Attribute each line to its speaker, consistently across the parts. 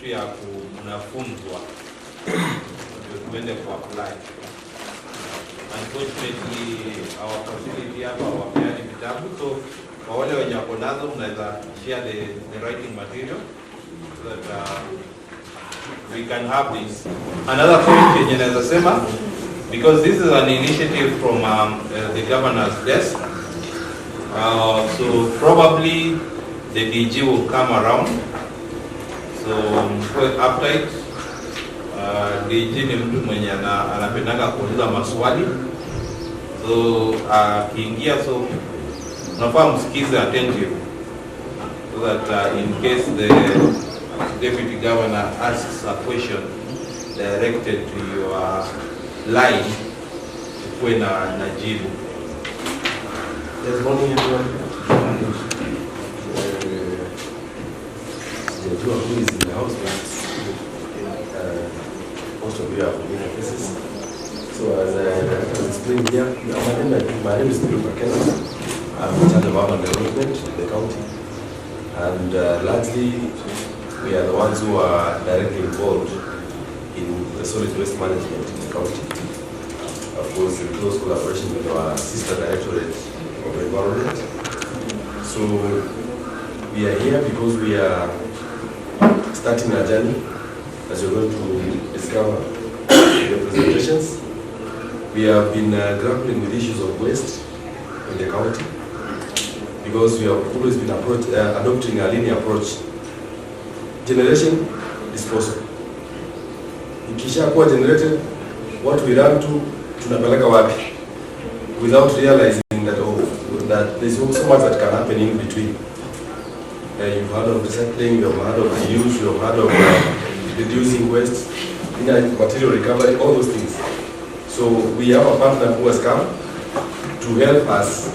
Speaker 1: kitu ya kunafunzwa ndio tuende kuapply. Unfortunately our facility hapa wapeani vitabu, so kwa wale wenye wako nazo mnaweza share the writing material so that we can have this. Another point yenye naweza sema, because this is an initiative from the governor's desk, so probably the DG will come around, so for update. DG ni mtu mwenye anapendanga kuuliza maswali, so akiingia so unafaa msikize attentive so that in case the deputy governor asks a question directed to your line, ukuwe na jibu.
Speaker 2: There's morning everyone. Who is in the house, most of you are familiar faces. So as I explained here, my name is Bill McKenna. I'm in charge of urban development in the county, and largely we are the ones who are directly involved in the solid waste management in the county. Of course, in close collaboration with our sister directorate of environment. So we are here because we are starting a journey, as you're going to discover in the presentations. We have been grappling with issues of waste in the county because we have always been adopting a linear approach. Generation, disposal. Ikisha kuwa generated, what we run to, tunapeleka wapi, without realizing that there's so much that can happen in between. You've heard of recycling, you've heard of reuse, you've heard of reducing waste, material recovery, all those things. So we have a partner who has come to help us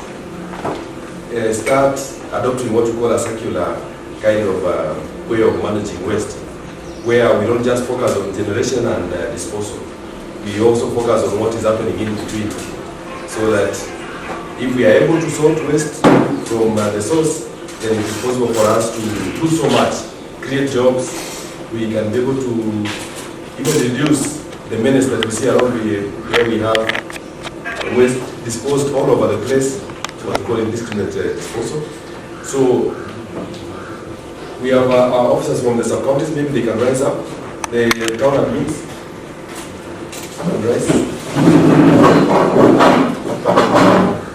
Speaker 2: start adopting what we call a circular kind of way of managing waste, where we don't just focus on generation and disposal. We also focus on what is happening in between, so that if we are able to sort waste from the source, then it is possible for us to do so much, create jobs. We can be able to even reduce the menace that we see around where we have waste disposed all over the place, what we call indiscriminate disposal. So we have our officers from the sub-counties, maybe they can rise up. The town admins can rise.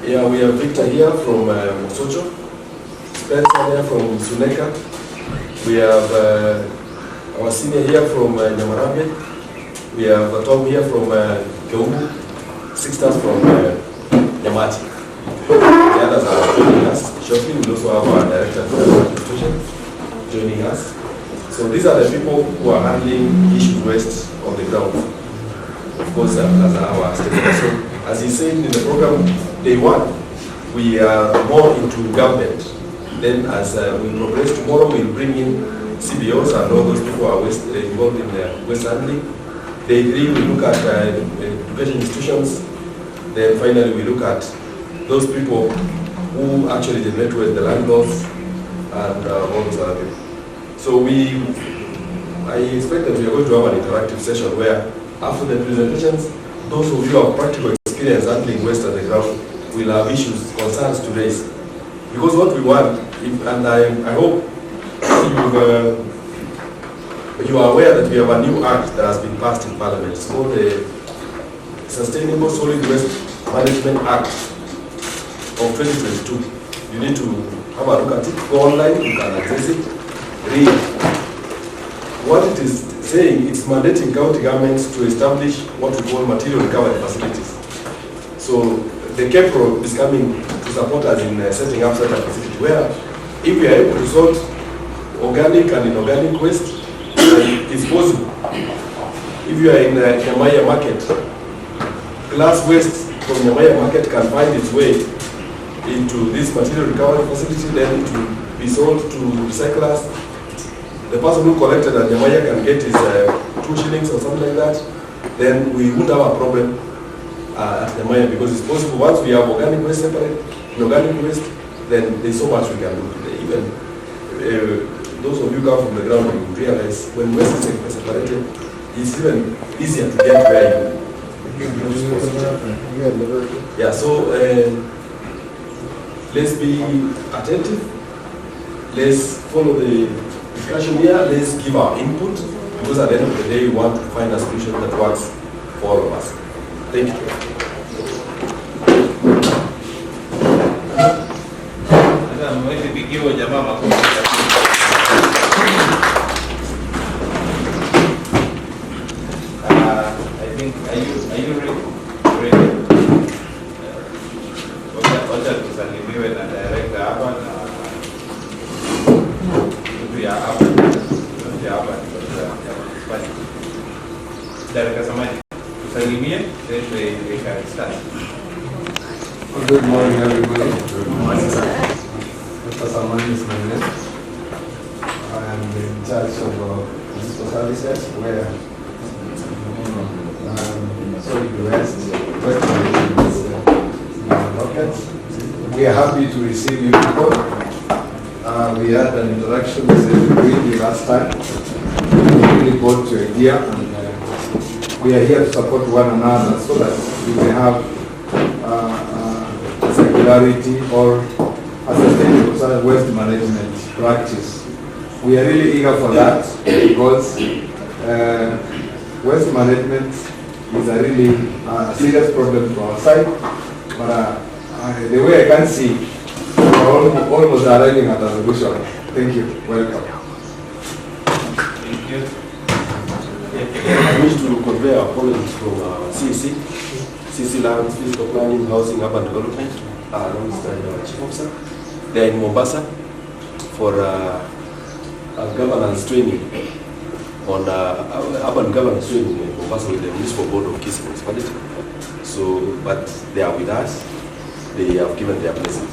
Speaker 2: Yeah, we have Victor here from Socho, Spencer here from Suneka. We have our senior here from Nyamarabe. We have Tom here from Keumbu, Sixtas from Nyamati. The others are joining us shortly. We also have our director of administration joining us. So these are the people who are handling issues waste on the ground. Of course, as our stakeholders. So as he said in the program, day one, we are more into government. Then as we progress tomorrow, we'll bring in CBOs and all those people who are involved in waste handling. Day three, we look at education institutions. Then finally, we look at those people who actually generate waste, the landlords and all those other people. So I expect that we are going to have an interactive session where after the presentations, those of you who have practical experience handling waste at the ground will have issues, concerns to raise. Because what we want, and I hope you are aware that we have a new act that has been passed in Parliament. It's called the Sustainable Solid Waste Management Act of 2022. You need to have a look at it, go online, you can access it, read. What it is saying, it's mandating county governments to establish what we call material recovery facilities. So the KEPRO is coming to support us in setting up such a facility where if we are able to sort organic and inorganic waste, it's possible. If you are in Nyamaya market, glass waste from Nyamaya market can find its way into this material recovery facility, then it will be sold to recyclers. The person who collected at Nyamaya can get his 2 shillings or something like that. Then we won't have a problem at Nyamaya, because it's possible once we have organic waste separate, inorganic waste, then there's so much we can do. Even those of you who come from the ground, you will realize when West is separated, it's even easier to get where you're supposed to. Yeah, so let's be attentive. Let's follow the discussion here. Let's give our input, because at the end of the day, we want to find a solution that works for all of us. Thank you.
Speaker 1: I think, are you ready? Wacha tusalimiwe na director hapa na mtu ya hapa. Director Samani, tusalimie, then we can start.
Speaker 3: Well, good morning, everybody. Good morning, sir. Dr. Samani is my name. I am in charge of municipal services, where solid waste management is in our pockets. We are happy to receive you people. We had an interaction with you last time. We really bought your idea, and we are here to support one another so that we can have circularity or a sustainable waste management practice. We are really eager for that because waste management is a really serious problem to our side. But the way I can see, we are almost arriving at a solution. Thank you. Welcome.
Speaker 1: Thank you.
Speaker 2: I wish to convey our apologies from CC Lands, Physical Planning, Housing, Urban Development, alongside our Chief Officer. They are in Mombasa for a governance training on urban governance training in Mombasa with the Municipal Board of Kisii Municipality. So, but they are with us. They have given their blessings.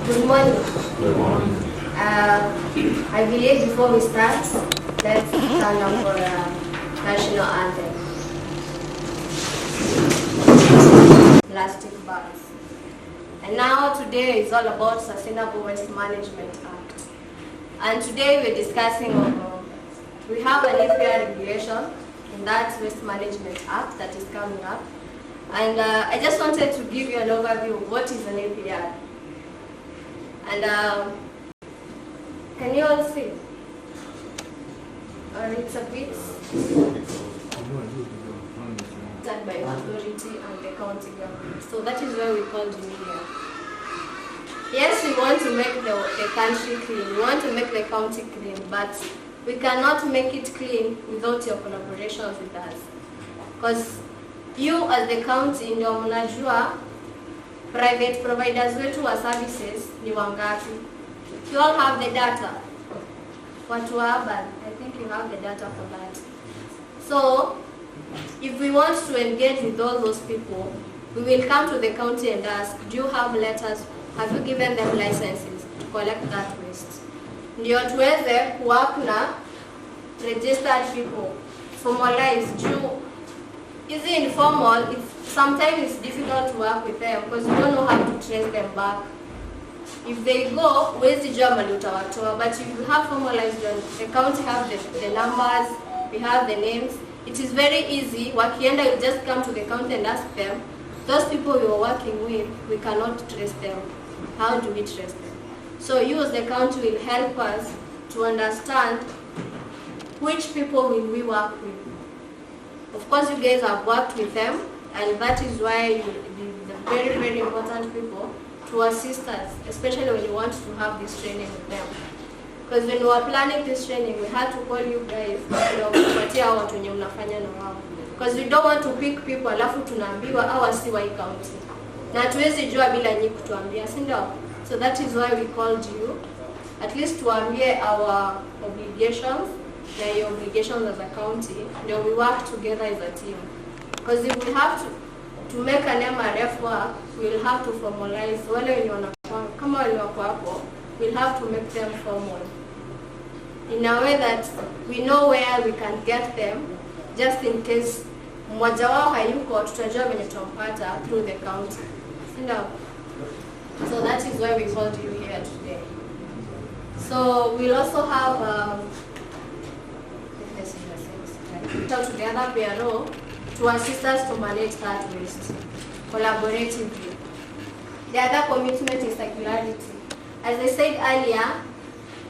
Speaker 4: Good morning.
Speaker 2: Good morning.
Speaker 4: I believe before we start, let's stand up for national anthem. Plastic bags. And now today is all about Sustainable Waste Management Act. And today we're discussing we have an APR regulation in that Waste Management Act that is coming up. And I just wanted to give you an overview of what is an APR. And can you all see? Or it's a bit done by authority and the county government. So that is why we called you here. Yes, we want to make the country clean. We want to make the county clean, but we cannot make it clean without your collaborations with us. Because you as the county ndio mnajua private providers wetu wa services ni wangapi. You all have the data. Watu wa urban, I think you have the data for that. So, if we want to engage with all those people, we will come to the county and ask, do you have letters? Have you given them licenses to collect that waste? Ndio tuweze work na registered people, formalized. Is it informal? Sometimes it's difficult to work with them because you don't know how to trace them back. If they go, where's the job? But if you have formalized, the county have the numbers, we have the names. It is very easy. Wakienda, you just come to the county and ask them. Those people you are working with, we cannot trace them. How do we trace them? So you as the county will help us to understand which people will we work with. Of course, you guys have worked with them, and that is why the very, very important people to assist us, especially when you want to have this training with them. Because when we were planning this training, we had to call you guys, because we don't want to pick people alafu tunaambiwa hawa si wa county. Na tuwezi jua bila nyinyi kutuambia, si ndio? So that is why we called you, at least tuambie our obligations, your obligations as a county, then we work together as a team. Because if we have to make an MRF work, we'll have to formalize. Wale wenye wanakuwa kama wale wako hapo, we'll have to make them formal in a way that we know where we can get them, just in case mmoja wao hayuko, tutajua venye tutampata through the county. Ndio. So that is why we called you here today. So we'll also have together PRO to assist us to manage that waste collaboratively. The other commitment is circularity. As I said earlier,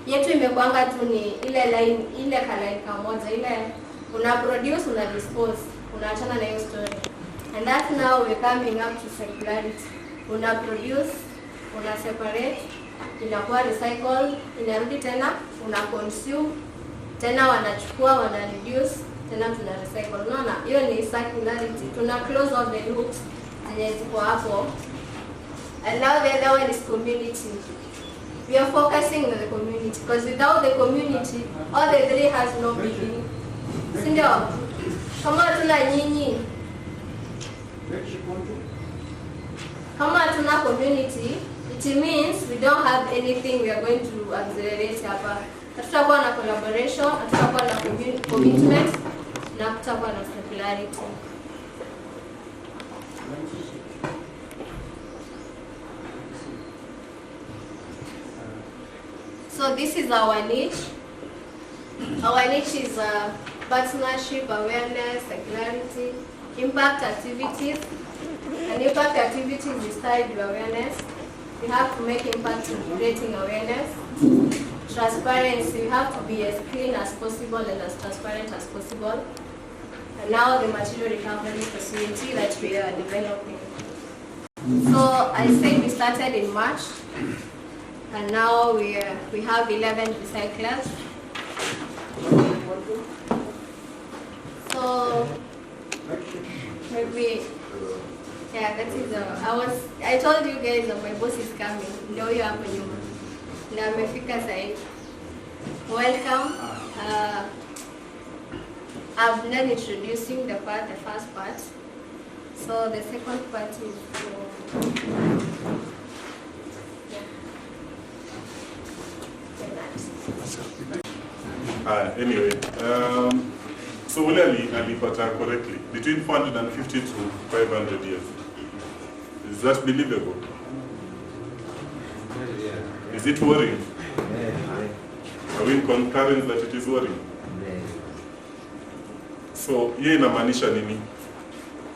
Speaker 4: yetu imekuanga tu ni ile line ile kalaika moja ile una produce una dispose unaachana na hiyo story. And that now we're coming up to circularity. Una produce, una separate, inakuwa recycle, inarudi tena, una consume, tena wanachukua, wana reduce, tena tuna recycle. Unaona? Hiyo ni circularity. Tuna close all the loops zenye ziko hapo. And now the other one is community. We are focusing on the community because without the community, all the three has no meaning. Sindio? Kama hatuna nyinyi, kama hatuna community, it means we don't have anything we are going to accelerate hapa. Hatutakuwa na collaboration, hatutakuwa na commitment, na hatutakuwa na circularity. So this is our niche. Our niche is partnership, awareness, circularity, impact activities. And impact activities is tied to awareness. We have to make impact in creating awareness. Transparency, we have to be as clean as possible and as transparent as possible. And now the material recovery facility that we are developing. So I said we started in March. And now we have 11 recyclers. So maybe, yeah, that is I told you guys that my boss is coming. Ndio hiyo hapo nyuma. Na amefika sasa. Welcome. I've done introducing the first part. So the second part is
Speaker 5: anyway, so Willie alipata correctly between 450 to 500 years. Is that believable? Is it worrying? Are we in concurrence that it is worrying? So hiyo inamaanisha nini?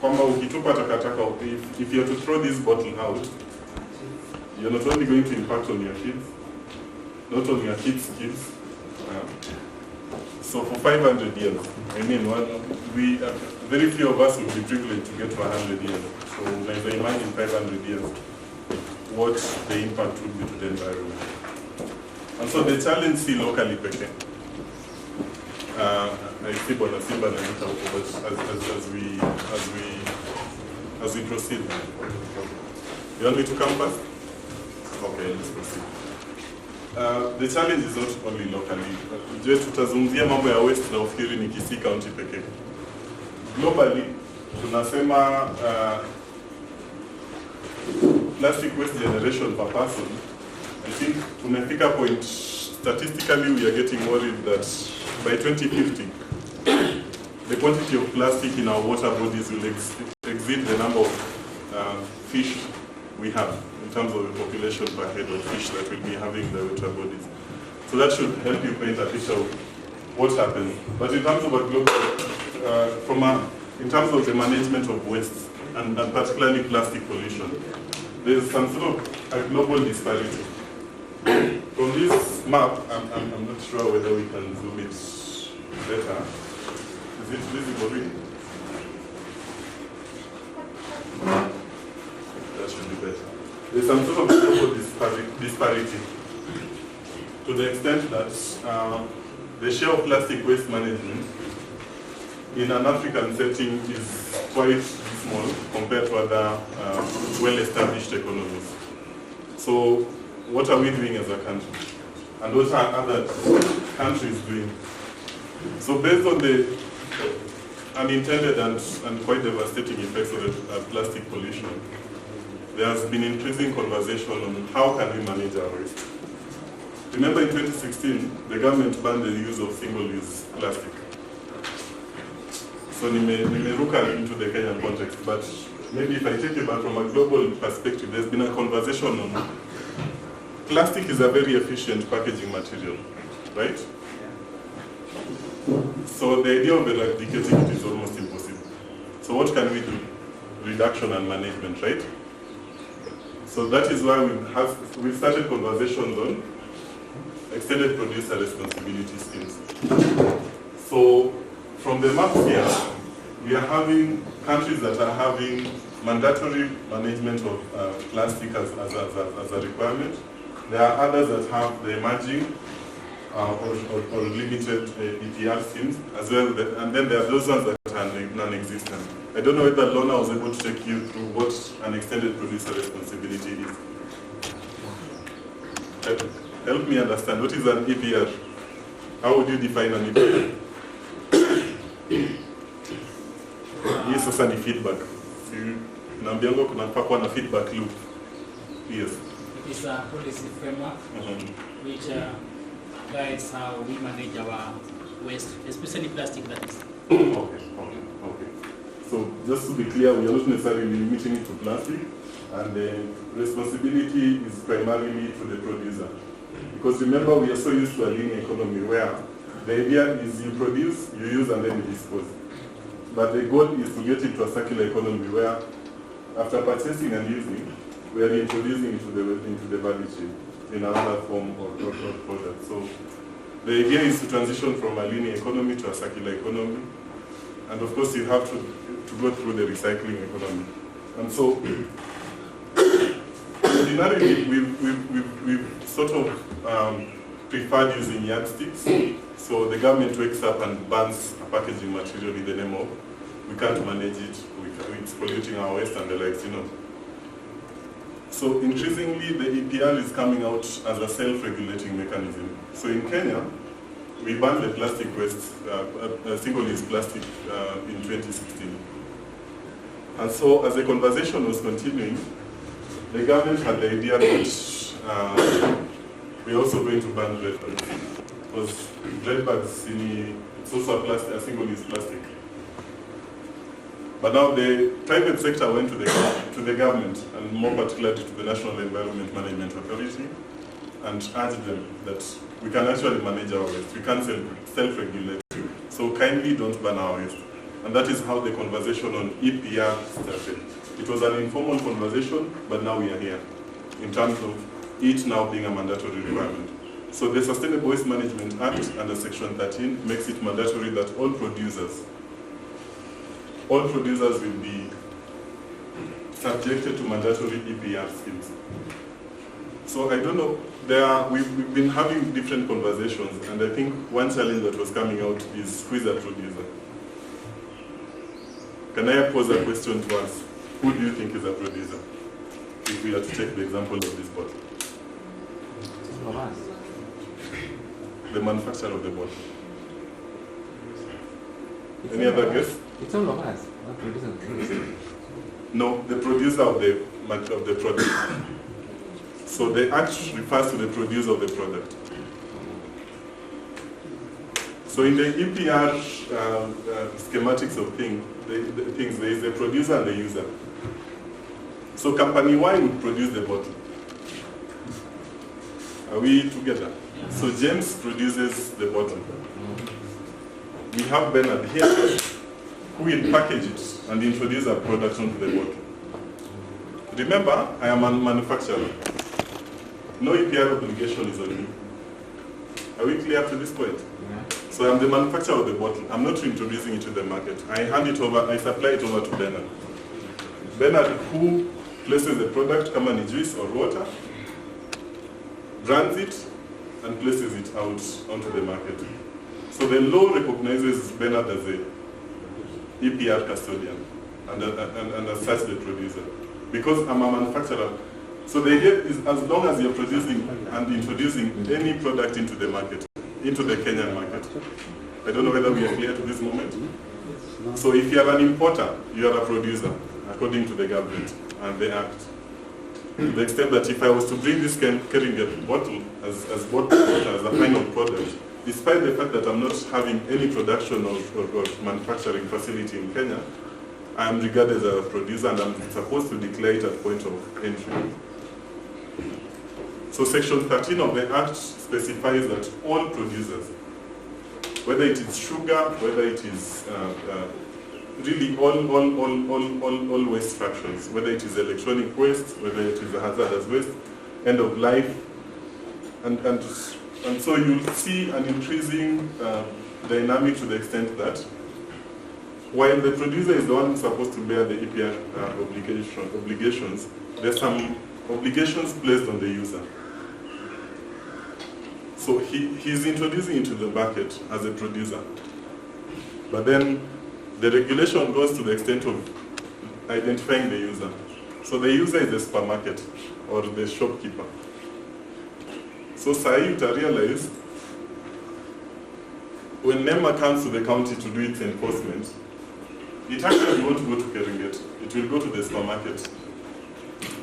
Speaker 5: Kwamba ukitupa takataka, if you have to throw this bottle out, you're not only going to impact on your kids, not on your kids' kids. So for 500 years, I mean, very few of us will be privileged to get to 100 years. So let's imagine 500 years, what the impact would be to the environment. And so the challenge is locally peke. I see Bona Simba and as we proceed. You want me to come first? Okay, let's proceed. The challenge is not only locally. Je, tutazungumzia mambo ya waste na ufikiri ni Kisii County pekee. Globally, tunasema plastic waste generation per person. I think tumefika point, statistically we are getting worried that by 2050, the quantity of plastic in our water bodies will exceed the number of fish we have in terms of the population per head of fish that will be having in the water bodies. So that should help you paint a picture of what happens. But in terms of a global, in terms of the management of waste and particularly plastic pollution, there is some sort of a global disparity. From this map, I'm not sure whether we can zoom it better. Is it visible really? That should be better. There's some sort of global disparity to the extent that the share of plastic waste management in an African setting is quite small compared to other well-established economies. So what are we doing as a country? And what are other countries doing? So based on the unintended and quite devastating effects of plastic pollution, there has been increasing conversation on how can we manage our waste. Remember in 2016, the government banned the use of single-use plastic. So nimeruka into the Kenyan context, but maybe if I take it back from a global perspective, there's been a conversation on plastic is a very efficient packaging material, right? So the idea of eradicating it is almost impossible. So what can we do? Reduction and management, right? So that is why we've started conversations on extended producer responsibility schemes. So from the map here, we are having countries that are having mandatory management of plastic as a requirement. There are others that have the emerging or limited EPR schemes as well, and then there are those ones that are non-existent. I don't know whether Lorna was able to take you through what an extended producer responsibility is. Help me understand, what is an EPR? How would you define an EPR? Yes, sasa ni feedback. Naambiango kunafaa kuwa na feedback loop. Yes.
Speaker 6: It is a policy framework which guides how we manage our waste, especially plastic, that is.
Speaker 5: Okay. So just to be clear, we are not necessarily limiting it to plastic, and the responsibility is primarily to the producer. Because remember, we are so used to a linear economy where the idea is you produce, you use, and then you dispose. But the goal is to get into a circular economy where, after purchasing and using, we are introducing into the value chain in another form or product. So the idea is to transition from a linear economy to a circular economy. And of course, you have to go through the recycling economy. And so, ordinarily, we've sort of preferred using yardsticks. So the government wakes up and bans a packaging material in the name of, we can't manage it, it's polluting our waste and the likes, you know. So increasingly, the EPR is coming out as a self-regulating mechanism. So in Kenya, we banned the plastic waste, single-use plastic in 2016. And so as the conversation was continuing, the government had the idea that we're also going to ban bread bags. Because bread bags, it's also a single-use plastic. But now the private sector went to the government, and more particularly to the National Environment Management Authority, and urged them that we can actually manage our waste. We can self-regulate. So kindly don't ban our waste. And that is how the conversation on EPR started. It was an informal conversation, but now we are here, in terms of it now being a mandatory requirement. So the Sustainable Waste Management Act under Section 13 makes it mandatory that all producers will be subjected to mandatory EPR schemes. So I don't know, we've been having different conversations, and I think one challenge that was coming out is who is a producer? Can I pose a question to us? Who do you think is a producer? If we are to take the example of this bottle. The manufacturer of the bottle. Any other guess?
Speaker 7: It's all of us. Not producer.
Speaker 5: No, the producer of the product. So the act refers to the producer of the product. So in the EPR schematics of things, there is the producer and the user. So company Y would produce the bottle. Are we together? So James produces the bottle. We have Bernard here who will package it and introduce a product onto the bottle. Remember, I am a manufacturer. No EPR obligation is on me. Are we clear up to this point?
Speaker 7: Yeah.
Speaker 5: So I'm the manufacturer of the bottle. I'm not introducing it to the market. I hand it over, I supply it over to Bernard. Bernard, who places the product, kama ni juice or water, brands it, and places it out onto the market. So the law recognizes Bernard as a EPR custodian and as such the producer. Because I'm a manufacturer. So the idea is as long as you're producing and introducing any product into the market, into the Kenyan market. I don't know whether we are clear to this moment. So if you are an importer, you are a producer, according to the government and the Act. To the extent that if I was to bring this Keringet bottle as a final product, despite the fact that I'm not having any production or manufacturing facility in Kenya, I'm regarded as a producer and I'm supposed to declare it at point of entry. So Section 13 of the Act specifies that all producers, whether it is sugar, whether it is really all waste fractions, whether it is electronic waste, whether it is a hazardous waste, end of life, and so you'll see an increasing dynamic to the extent that while the producer is the one who's supposed to bear the EPR obligations, there's some obligations placed on the user. So he's introducing into the market as a producer. But then the regulation goes to the extent of identifying the user. So the user is the supermarket or the shopkeeper. So Sai, you realize when NEMA comes to the county to do its enforcement, it actually won't go to Keringet. It will go to the supermarket,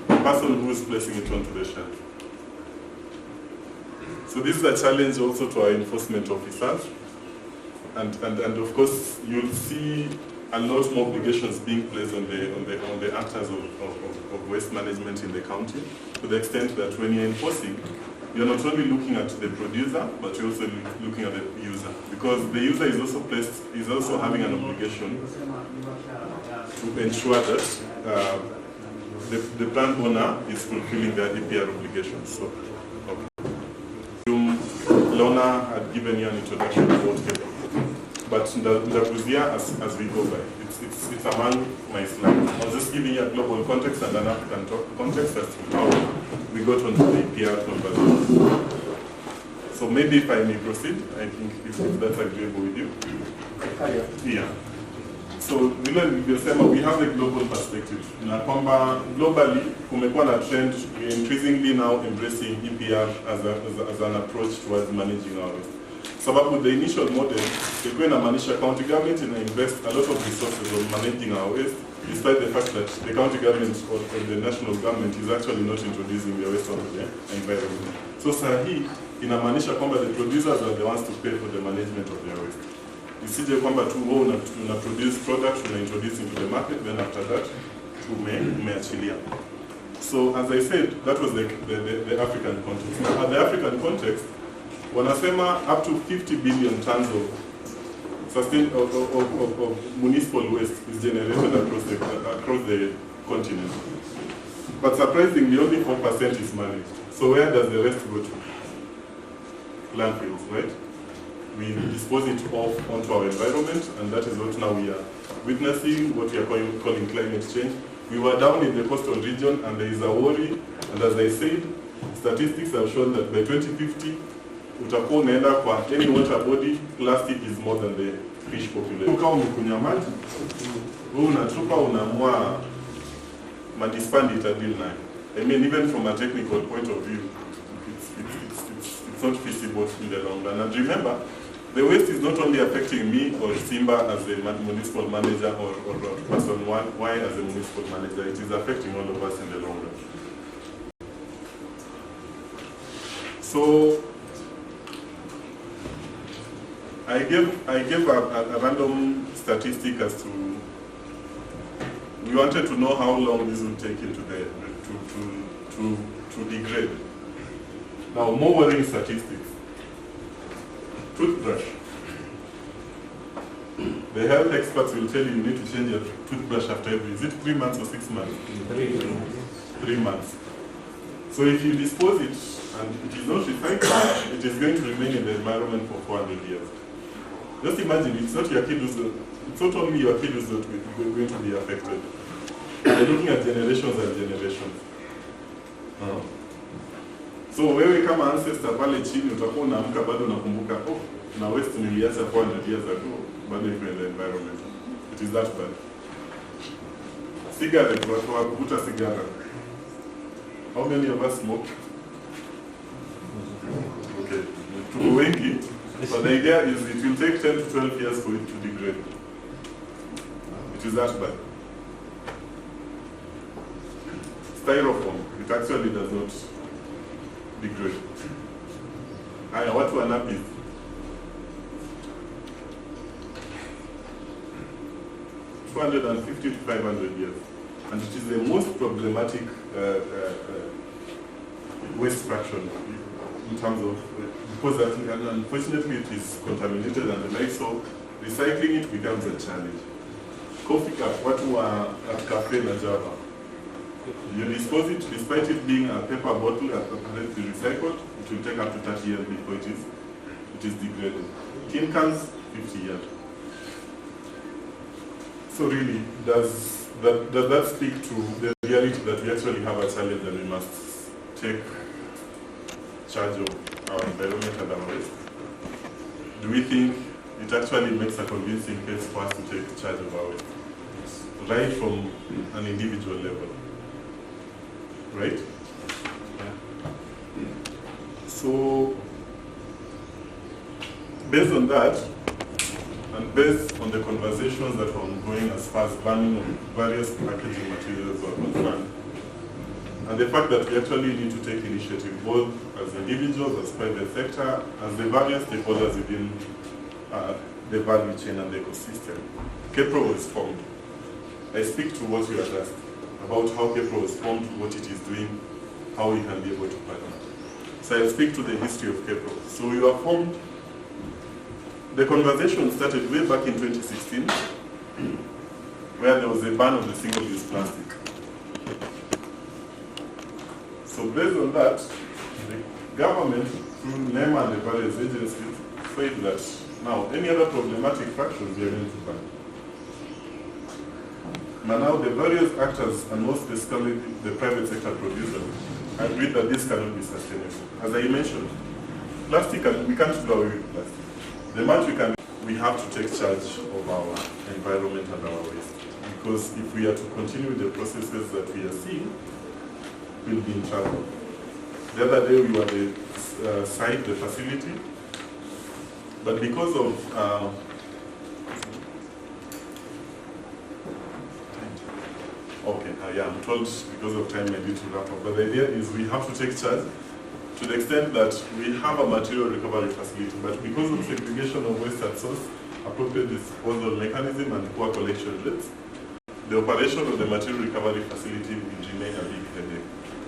Speaker 5: the person who is placing it onto the shelf. So this is a challenge also to our enforcement officers. And of course, you'll see a lot more obligations being placed on the actors of waste management in the county, to the extent that when you're enforcing, you're not only looking at the producer, but you're also looking at the user, because the user is also having an obligation to ensure that the brand owner is fulfilling their EPR obligations. So, okay. Lona had given you an introduction about Kenya, but Ndakuzia as we go by, it's among my slides. I was just giving you a global context and an African context as to how we got onto the EPR conversation. So maybe if I may proceed, I think if that's agreeable with you. Yeah. So we have a global perspective. Na kwamba globally, kumekuwa na trend, we're increasingly now embracing EPR as an approach towards managing our waste. Sababu the initial model, ilikuwa inamaanisha county government invest a lot of resources on managing our waste, despite the fact that the county government or the national government is actually not introducing the waste onto the environment. So sahi inamaanisha kwamba the producers are the ones to pay for the management of their waste. Isije kwamba tu una produce product, una introduce into the market, then after that umeachilia. So as I said, that was the African context. At the African context, wanasema up to 50 billion tons of municipal waste is generated across the continent. But surprisingly, only 4% is managed. So where does the rest go to? Landfills, right? We dispose it off onto our environment, and that is what now we are witnessing, what we are calling climate change. We were down in the coastal region, and there is a worry, and as I said, statistics have shown that by 2050, utakuwa unaenda kwa any water body, plastic is more than the fish population. Kama umekunywa maji, wewe unatupa unaamua madispand itadil nayo. I mean, even from a technical point of view, it's not feasible in the long run. And remember, the waste is not only affecting me or Simba as a municipal manager or person Y as a municipal manager, it is affecting all of us in the long run. So, I gave a random statistic as to, we wanted to know how long this would take it to degrade. Now, more worrying statistics. Toothbrush. The health experts will tell you need to change your toothbrush after is it 3 months or 6 months? 3 months. So if you dispose it and it is not recycled, it is going to remain in the environment for 400 years. Just imagine, it's not only your kid who's going to be affected. We're looking at generations and generations. So wewe kama ancestor pale chini utakuwa unaamka bado unakumbuka na waste niliacha 400 years ago bado iko in the environment. It is that bad. Cigarette, watu wa kuvuta sigara. How many of us smoke? Okay. Tuko wengi, but the idea is it will take 10 to 12 years for it to degrade. It is that bad. Styrofoam, it actually does not degrade. Haya, watu wa nappies. 450 to 500 years. And it is the most problematic waste fraction in terms of, because unfortunately it is contaminated and the like, so recycling it becomes a challenge. Coffee cup, watu wa at cafe na Java. You dispose it, despite it being a paper bottle apparently recycled, it will take up to 30 years before it is degraded. Tin cans, 50 years. So really, does that speak to the reality that we actually have a challenge and we must take charge of our environment and our waste? Do we think it actually makes a convincing case for us to take charge of our waste? Right from an individual level. Right? So, based on that, and based on the conversations that are ongoing as far as banning of various packaging materials are concerned, and the fact that we actually need to take initiative both as individuals, as private sector, as the various stakeholders within the value chain and the ecosystem, KEPRO was formed. I speak to what you had asked about how KEPRO was formed, what it is doing, how we can be able to partner. So I speak to the history of KEPRO. So we were formed. The conversation started way back in 2016, where there was a ban on the single-use plastic. So based on that, the government, through NEMA and the various agencies, said that now any other problematic fractions we are going to ban. But now the various actors, and most basically the private sector producers, agreed that this cannot be sustainable. As I mentioned, plastic, we can't do away with plastic. The much we have to take charge of our environment and our waste. Because if we are to continue the processes that we are seeing, we'll be in trouble. The other day we were at the site, the facility, but because of I'm told because of time I need to wrap up. But the idea is we have to take charge to the extent that we have a material recovery facility, but because of segregation of waste at source, appropriate disposal mechanism and poor collection rates, the operation of the material recovery facility will remain a big headache.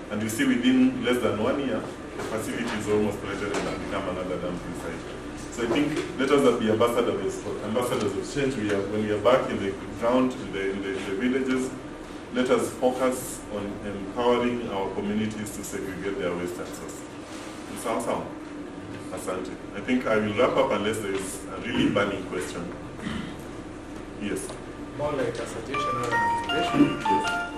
Speaker 5: And you see within less than 1 year, the facility is almost operated and become another dumping site. So I think let us be ambassadors of change. When we are back in the ground, in the villages, let us focus on empowering our communities to segregate their waste at source. It sounds sound. Asante. I think I will wrap up unless there is a really burning question. Yes.
Speaker 8: More like a suggestion or an observation.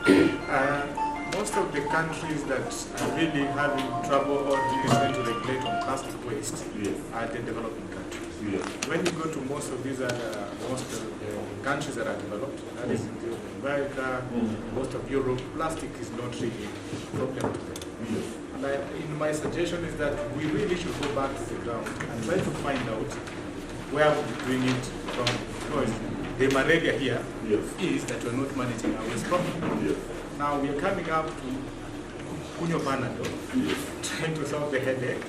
Speaker 5: Yes.
Speaker 8: Most of the countries that are really having trouble or really trying to regulate on plastic waste are the developing countries.
Speaker 5: Yes.
Speaker 8: When you go to most of these most of the countries that are developed, that is in America, most of Europe, plastic is not really a problem to them.
Speaker 5: Yes.
Speaker 8: And in my suggestion is that we really should go back to the ground and try to find out where we're doing it from. Because the malaria here is that we're not managing our waste properly.
Speaker 5: Yes.
Speaker 8: Now we are coming up to Kunyo Panado, trying to solve the headache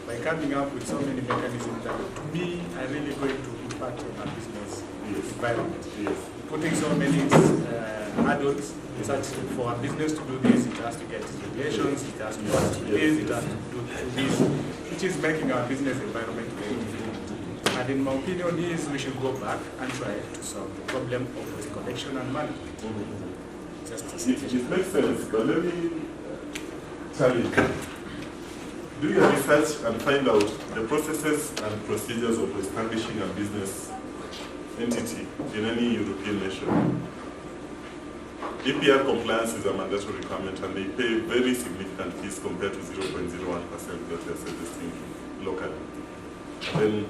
Speaker 8: by coming up with so many mechanisms that to me are really going to impact on our business environment. Putting so many hurdles, such for a business to do this, it has to get regulations, it has to do this, it has to do this, which is making our business environment very difficult. And in my opinion is we should go back and try to solve the problem of waste collection and management.
Speaker 5: It makes sense, but let me tell you. Do your research and find out the processes and procedures of establishing a business entity in any European nation. EPR compliance is a mandatory requirement and they pay very significant fees compared to 0.01% that they are suggesting locally. Then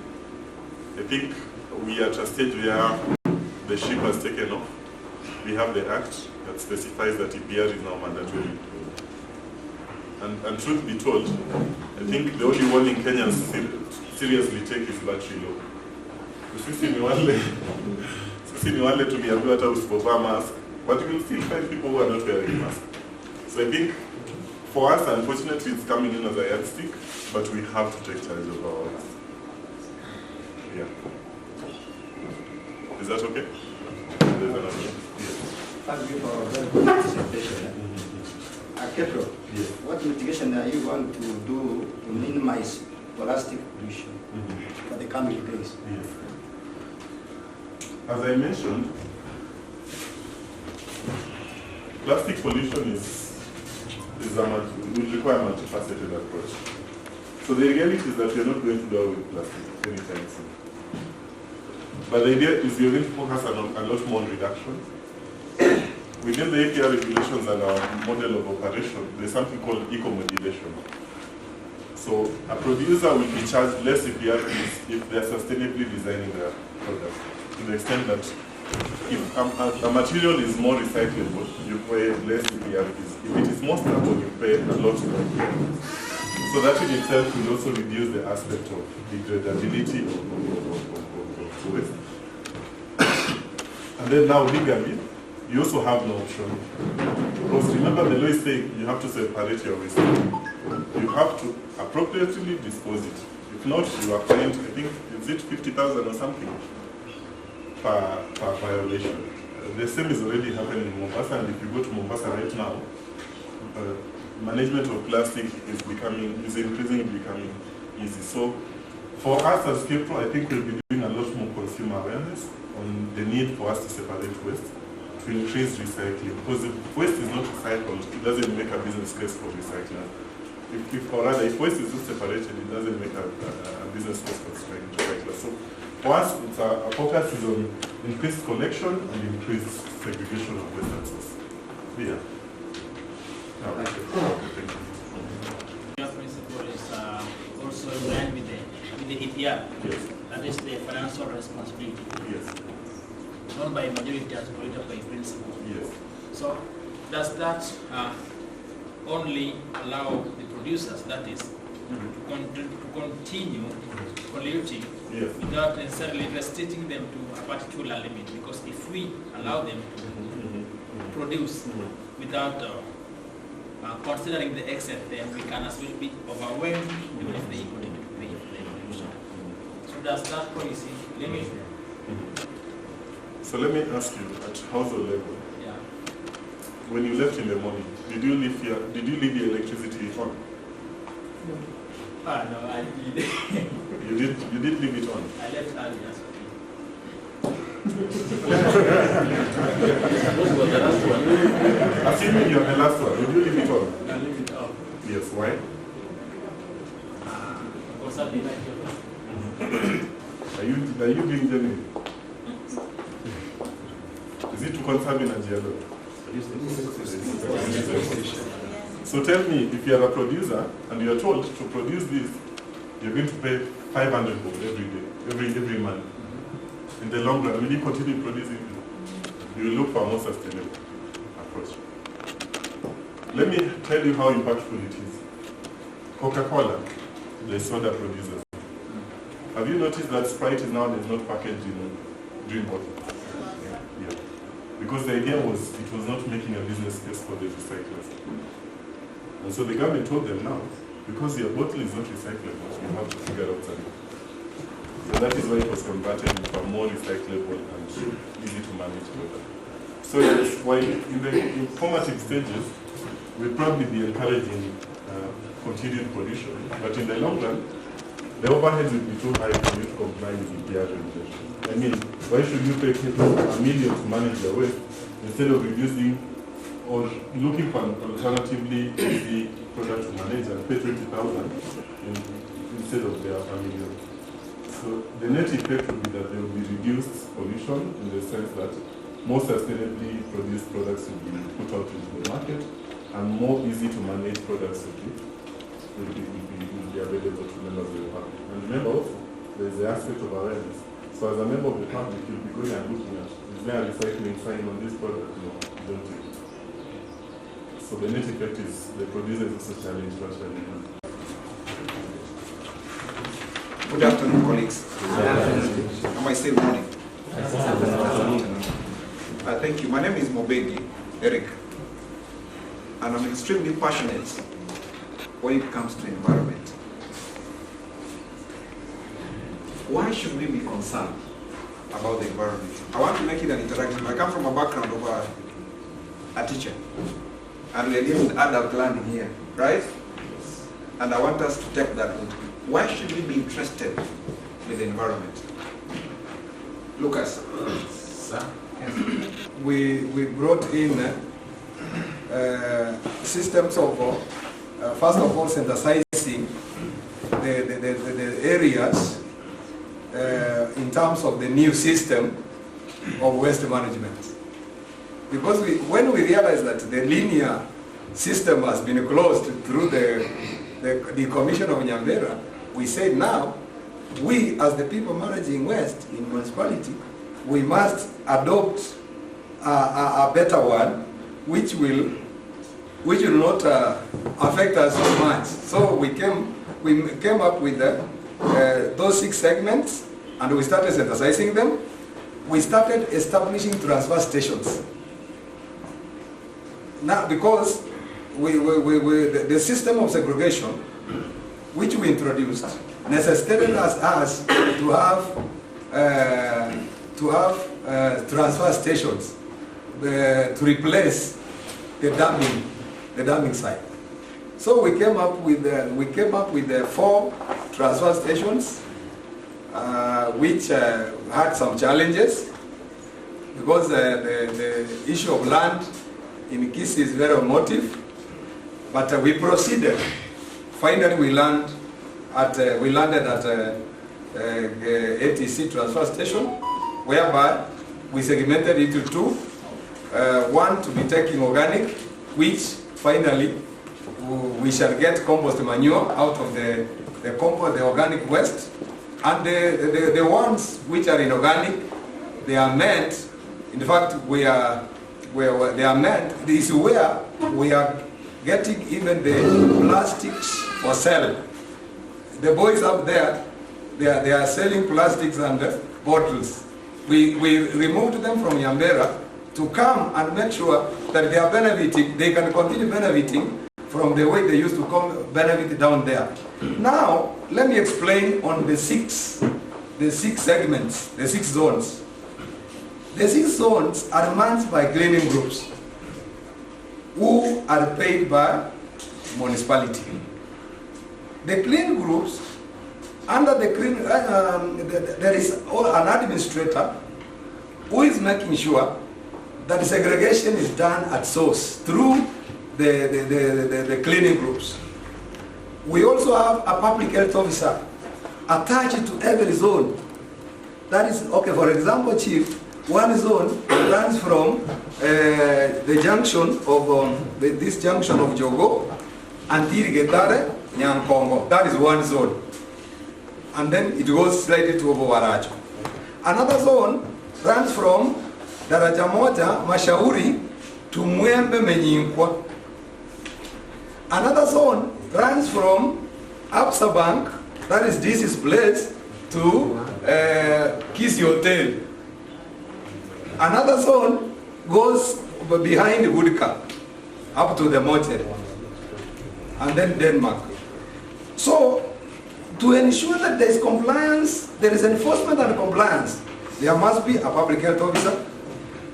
Speaker 5: I think we are at a stage where the ship has taken off. We have the act that specifies that EPR is now mandatory. And truth be told, I think the only warning Kenyans seriously take is battery low. Sisi ni wale tuliambiwa hata usipovaa mask, but you will still find people who are not wearing masks. So I think for us, unfortunately, it's coming in as a yardstick, but we have to take charge of our lives. Yeah. Is that okay? There's another one.
Speaker 9: Thank you for a very good presentation. Ketro, what mitigation are you going to do to minimize plastic pollution for the coming days?
Speaker 5: Yes. As I mentioned, plastic pollution will require a multifaceted approach. So the reality is that we are not going to do away with plastic anytime soon. But the idea is we are going to focus a lot more on reduction. Within the API regulations and our model of operation, there's something called eco-modulation. So a producer will be charged less EPRPs if they are sustainably designing their product, to the extent that if a material is more recyclable, you pay less EPRPs. If it is more stable, you pay a lot more. So that in itself will also reduce the aspect of degradability of waste. And then now legally, you also have no option. Because remember, the law is saying you have to separate your waste. You have to appropriately dispose it. If not, you are fined, I think, is it 50,000 or something per violation. The same is already happening in Mombasa, and if you go to Mombasa right now, management of plastic is increasingly becoming easy. So for us as Kipro, I think we'll be doing a lot more consumer awareness on the need for us to separate waste, to increase recycling. Because if waste is not recycled, it doesn't make a business case for recycling. If waste is not separated, it doesn't make a business case for recycling. So for us, our focus is on increased collection and increased segregation of waste at source. Yeah. Thank you.
Speaker 6: Your principle is also in line with the EPR.
Speaker 5: Yes.
Speaker 6: That is the financial responsibility.
Speaker 5: Yes.
Speaker 6: Not by majority as polluted by principle.
Speaker 5: Yes.
Speaker 6: So does that only allow the producers, that is, to continue polluting without necessarily restricting them to a particular limit? Because if we allow them to produce without considering the excess, then we can as well be overwhelmed even if they continue to pay the pollution. So does that policy limit?
Speaker 5: So let me ask you, at household level, when you left in the morning, did you leave the electricity on?
Speaker 6: No. No, I did.
Speaker 5: You did leave it on?
Speaker 6: I left early, yes.
Speaker 5: Assuming you're the last one, did you leave it on?
Speaker 6: I leave it off.
Speaker 5: Yes, why?
Speaker 6: Because I didn't like it.
Speaker 5: Are you being genuine? Is it to conserve energy alone? So tell me, if you are a producer and you are told to produce this, you're going to pay 500 bob every day, every month. In the long run, will you continue producing it? You will look for a more sustainable approach. Let me tell you how impactful it is. Coca-Cola, the soda producers. Have you noticed that Sprite is nowadays not packaged in drink bottles? Yeah. Because the idea was it was not making a business case for the recyclers. And so the government told them now, because your bottle is not recyclable, you have to figure out something. So that is why it was converted into a more recyclable and easy to manage product. So yes, while in the informative stages, we'll probably be encouraging continued pollution, but in the long run, the overheads will be too high for you to comply with EPR regulations. I mean, why should you pay people $1 million to manage their waste instead of reducing or looking for an alternatively easy product to manage and pay 20,000 instead of their $1 million? So the net effect will be that there will be reduced pollution in the sense that more sustainably produced products will be put out into the market and more easy to manage products will be available to members of the public. And remember also, there is the aspect of awareness. So as a member of the public, you'll be going and looking at, is there a recycling sign on this product? No, you don't take it. So the net effect is the producer is also challenged virtually.
Speaker 10: Good afternoon, colleagues. Am I still morning? Thank you. My name is Mobegi Eric, and I'm extremely passionate when it comes to environment. Why should we be concerned about the environment? I want to make it an interactive. I come from a background of a teacher, and we are living adult learning here, right? And I want us to take that route. Why should we be interested with the environment? Lucas.
Speaker 3: Sir? We brought in systems of, first of all, synthesizing the areas in terms of the new system of waste management. Because when we realized that the linear system has been closed through the commission of Nyambera, we said now, we as the people managing waste in municipality, we must adopt a better one which will not affect us so much. So we came up with those 6 segments, and we started synthesizing them. We started establishing transfer stations. Now, because the system of segregation, which we introduced, necessitated us to have transfer stations to replace the dumping site. So we came up with 4 transfer stations, which had some challenges, because the issue of land in Kisii is very emotive. But we proceeded. Finally, we landed at ATC transfer station, whereby we segmented it into 2. One to be taking organic, which finally we shall get compost manure out of the organic waste, and the ones which are inorganic, they are meant. In fact, they are meant. This is where we are getting even the plastics for sale. The boys up there, they are selling plastics and bottles. We removed them from Nyambera to come and make sure that they are benefiting, they can continue benefiting from the way they used to come benefit down there. Now, let me explain on the six segments, the 6 zones. The 6 zones are managed by cleaning groups who are paid by municipality. The clean groups, under the clean, there is an administrator who is making sure that segregation is done at source through the cleaning groups. We also have a public health officer attached to every zone. That is, okay, for example, Chief, one zone runs from the junction of, this junction of Jogo until Getare, Nyankongo. That is one zone. And then it goes slightly to Obowaracho. Another zone runs from Daraja Moja, Mashauri to Mwembe Menyinkwa. Another zone runs from Absa Bank, that is this place, to Kisii Hotel. Another zone goes behind Woodka up to the motel, and then Denmark. So, to ensure that there is compliance, there is enforcement and compliance, there must be a public health officer,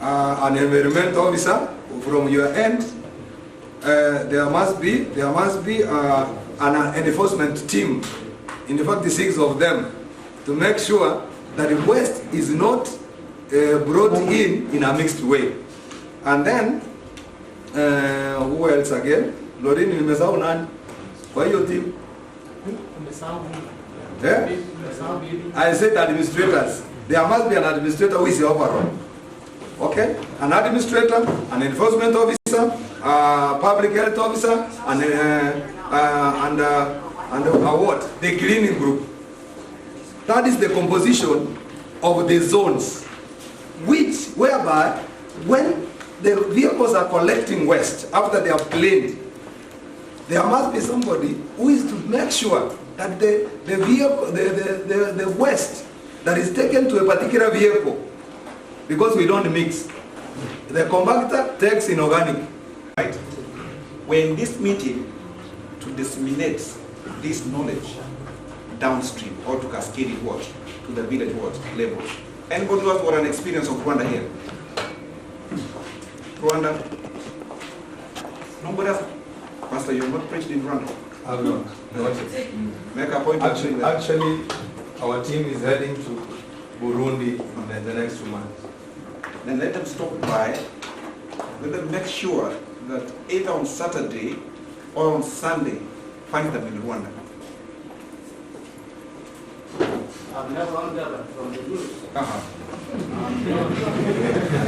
Speaker 3: an environmental officer from your end. There must be an enforcement team, in fact the 6 of them, to make sure that the waste is not brought in a mixed way. And then, who else again? Lorin, nimesahau nani? Kwa hiyo team? Yeah? I said administrators. There must be an administrator who is the overall. Okay? An administrator, an enforcement officer, a public health officer, and what? The cleaning group. That is the composition of the zones, whereby when the vehicles are collecting waste after they have cleaned, there must be somebody who is to make sure that the waste that is taken to a particular vehicle, because we don't mix, the compactor takes inorganic.
Speaker 10: Right. We're in this meeting to disseminate this knowledge downstream, or to cascade it to the village level. Anybody who has got an experience of Rwanda here? Rwanda? Nobody else? Pastor, you have not preached in Rwanda?
Speaker 3: I'm not.
Speaker 10: Make a point of doing that.
Speaker 3: Actually, our team is heading to Burundi in the next 2 months.
Speaker 10: Then let them stop by. Let them make sure that either on Saturday or on Sunday, find them in Rwanda.
Speaker 9: I've never gone there, but from the news.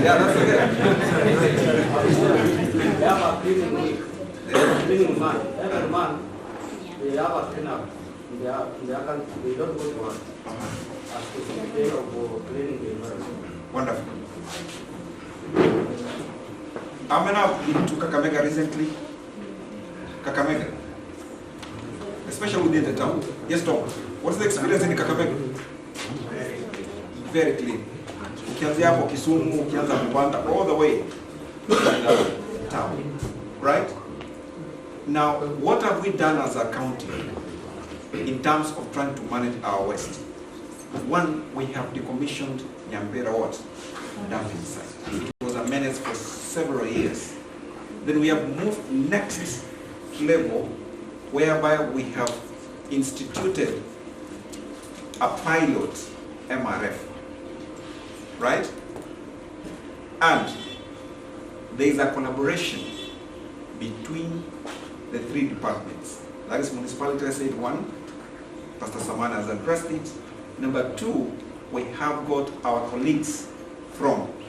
Speaker 10: Yeah, that's okay.
Speaker 9: They have a cleaning week. They have a cleaning month. Every month, they have a cleanup. They don't go to work. As to the day of cleaning the environment.
Speaker 10: Wonderful. How many have been to Kakamega recently? Kakamega? Especially within the town. Yes, Tom. What's the experience in Kakamega? Very clean. Ukianzia hapo Kisumu, ukianza Mpanda, all the way to the town. Right? Now, what have we done as a county in terms of trying to manage our waste? One, we have decommissioned Nyambera what? Dumping site. It was a menace for several years. Then we have moved next level, whereby we have instituted a pilot MRF, right? And there is a collaboration between the 3 departments. That is municipality, I said 1, Pastor Samana has addressed it. Number 2, we have got our colleagues from